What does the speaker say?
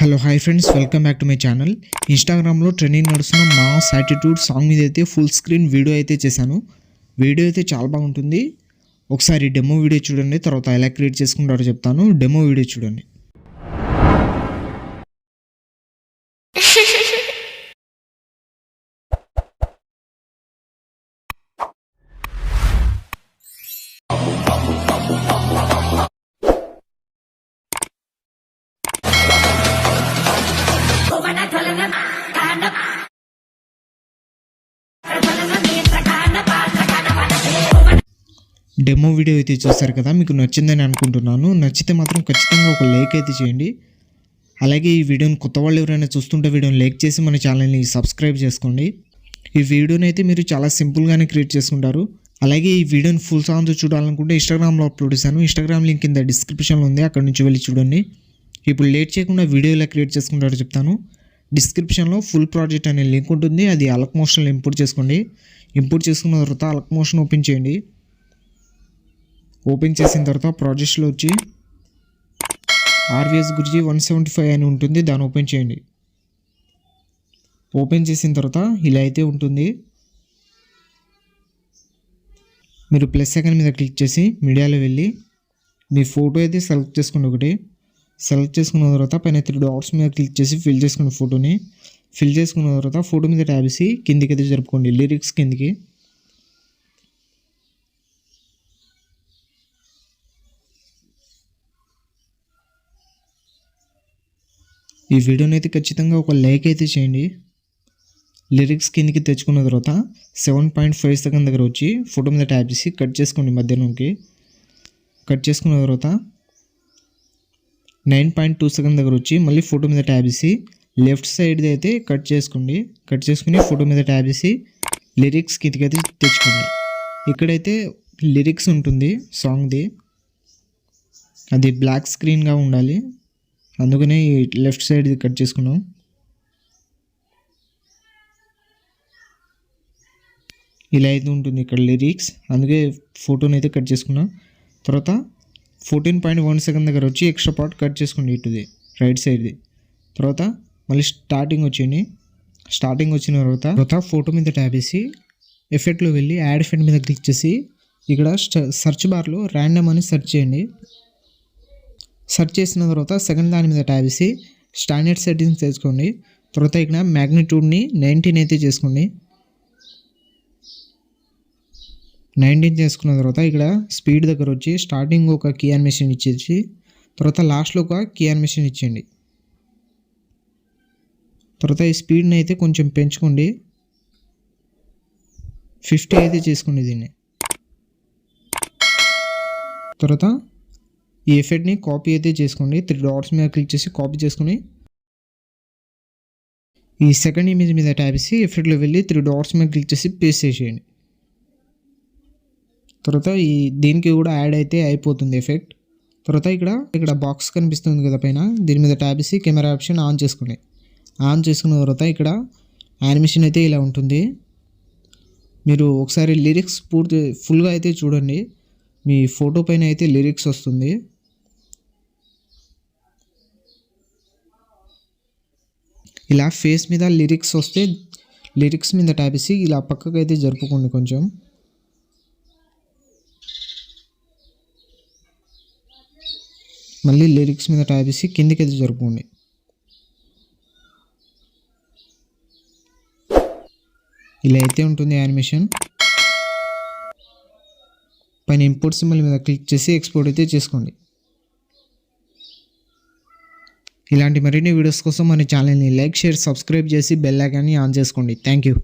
Hello hi friends, welcome back to my channel. ఇన్స్టాగ్రామ్లో trending నడుస్తున్న mass attitude song మీద అయితే ఫుల్ స్క్రీన్ వీడియో అయితే చేశాను. వీడియో అయితే చాలా బాగుంటుంది. ఒకసారి డెమో వీడియో చూడండి, తర్వాత ఎలా క్రియేట్ చేసుకుంటారో చెప్తాను. డెమో వీడియో చూడండి. డెమో వీడియో అయితే చూస్తారు కదా, మీకు నచ్చిందని అనుకుంటున్నాను. నచ్చితే మాత్రం ఖచ్చితంగా ఒక లైక్ అయితే చేయండి. అలాగే ఈ వీడియోని కొత్త వాళ్ళు ఎవరైనా చూస్తుంటే వీడియోని లైక్ చేసి మన ఛానల్ని సబ్స్క్రైబ్ చేసుకోండి. ఈ వీడియోని అయితే మీరు చాలా సింపుల్గానే క్రియేట్ చేసుకుంటారు. అలాగే ఈ వీడియోని ఫుల్ సాంగ్ చూడాలనుకుంటే ఇన్స్టాగ్రామ్లో అప్లోడ్ చేశాను. ఇన్స్టాగ్రామ్ లింక్ కింద డిస్క్రిప్షన్లో ఉంది, అక్కడ నుంచి వెళ్ళి చూడండి. ఇప్పుడు లేట్ చేయకుండా వీడియో ఎలా క్రియేట్ చేసుకుంటారో చెప్తాను. డిస్క్రిప్షన్లో ఫుల్ ప్రాజెక్ట్ అనే లింక్ ఉంటుంది, అది అలక్ మోషన్లో ఇంపోర్ట్ చేసుకోండి. ఇంపోర్ట్ చేసుకున్న తర్వాత అలక్ మోషన్ ఓపెన్ చేయండి. ఓపెన్ చేసిన తర్వాత ప్రాజెక్ట్స్లో వచ్చి ఆర్విఎస్ గురించి 175 అని ఉంటుంది, దాన్ని ఓపెన్ చేయండి. ఓపెన్ చేసిన తర్వాత ఇలా అయితే ఉంటుంది. మీరు ప్లస్ సెకండ్ మీద క్లిక్ చేసి మీడియాలో వెళ్ళి మీ ఫోటో అయితే సెలెక్ట్ చేసుకోండి. ఒకటి సెలెక్ట్ చేసుకున్న తర్వాత పైన 3 డాట్స్ మీద క్లిక్ చేసి ఫిల్ చేసుకున్న ఫోటోని ఫిల్ చేసుకున్న తర్వాత ఫోటో మీద ట్యాబ్ చేసి కిందికి అయితే జరుపుకోండి, లిరిక్స్ కిందికి. ఈ వీడియోని అయితే ఖచ్చితంగా ఒక లైక్ అయితే చేయండి. లిరిక్స్ కిందికి తెచ్చుకున్న తర్వాత 7.5 సెకండ్ దగ్గర వచ్చి ఫోటో మీద ట్యాప్ చేసి కట్ చేసుకోండి. మధ్యాహ్నంకి కట్ చేసుకున్న తర్వాత 9.2 సెకండ్ దగ్గర వచ్చి మళ్ళీ ఫోటో మీద ట్యాప్ చేసి లెఫ్ట్ సైడ్ది అయితే కట్ చేసుకోండి. కట్ చేసుకుని ఫోటో మీద ట్యాప్ చేసి లిరిక్స్ కిందికి అయితే తెచ్చుకోండి. ఇక్కడైతే లిరిక్స్ ఉంటుంది సాంగ్ది, అది బ్లాక్ స్క్రీన్గా ఉండాలి, అందుకనే లెఫ్ట్ సైడ్ కట్ చేసుకున్నాం. ఇలా అయితే ఉంటుంది ఇక్కడ లిరిక్స్, అందుకే ఫోటోని అయితే కట్ చేసుకున్నాం. తర్వాత 14.1 సెకండ్ దగ్గర వచ్చి ఎక్స్ట్రా పార్ట్ కట్ చేసుకోండి, ఇటుది రైట్ సైడ్ది. తర్వాత మళ్ళీ స్టార్టింగ్ వచ్చింది. స్టార్టింగ్ వచ్చిన తర్వాత ఫోటో మీద ట్యాప్ చేసి ఎఫెక్ట్లో వెళ్ళి యాడ్ ఎఫెక్ట్ మీద క్లిక్ చేసి ఇక్కడ సెర్చ్ బార్లో ర్యాండమ్ అని సెర్చ్ చేయండి. సెర్చ్ చేసిన తర్వాత సెకండ్ దాని మీద ట్యాప్ చేసి స్టాండర్డ్ సెట్టింగ్స్ చేసుకోండి. తర్వాత ఇక్కడ మ్యాగ్నిట్యూడ్ని 19 అయితే చేసుకోండి. 19 చేసుకున్న తర్వాత ఇక్కడ స్పీడ్ దగ్గర వచ్చి స్టార్టింగ్ ఒక కీ యానిమేషన్ ఇచ్చేసి తర్వాత లాస్ట్లో ఒక కీ యానిమేషన్ ఇచ్చేయండి. తర్వాత ఈ స్పీడ్ని అయితే కొంచెం పెంచుకోండి, 50 అయితే చేసుకోండి దీన్ని. తర్వాత ఈ ఎఫెక్ట్ని కాపీ అయితే చేసుకోండి. 3 డాట్స్ మీద క్లిక్ చేసి కాపీ చేసుకుని ఈ సెకండ్ ఇమేజ్ మీద ట్యాప్ చేసి ఎఫెక్ట్లో వెళ్ళి 3 డాట్స్ మీద క్లిక్ చేసి పేస్ట్ చేసేయండి. తర్వాత దీనికి కూడా యాడ్ అయితే అయిపోతుంది ఎఫెక్ట్. తర్వాత ఇక్కడ బాక్స్ కనిపిస్తుంది కదా పైన, దీని మీద ట్యాప్ చేసి కెమెరా ఆప్షన్ ఆన్ చేసుకోండి. ఆన్ చేసుకున్న తర్వాత ఇక్కడ యానిమేషన్ అయితే ఇలా ఉంటుంది. మీరు ఒకసారి లిరిక్స్ ఫుల్గా అయితే చూడండి, మీ ఫోటో పైన అయితే లిరిక్స్ వస్తుంది. ఇలా ఫేస్ మీద లిరిక్స్ వస్తే లిరిక్స్ మీద ట్యాప్ చేసి ఇలా పక్కకు అయితే జరుపుకోండి కొంచెం. మళ్ళీ లిరిక్స్ మీద ట్యాప్ చేసి కిందికి అయితే జరుపుకోండి. ఇలా అయితే ఉంటుంది యానిమేషన్. పైన ఇంపోర్ట్ సింబల్ మీద క్లిక్ చేసి ఎక్స్పోర్ట్ అయితే చేసుకోండి. ఇలాంటి మరిన్ని వీడియోస్ కోసం మన ఛానల్ని లైక్, షేర్, సబ్స్క్రైబ్ చేసి బెల్ ఐకాన్ని ఆన్ చేసుకోండి. Thank you.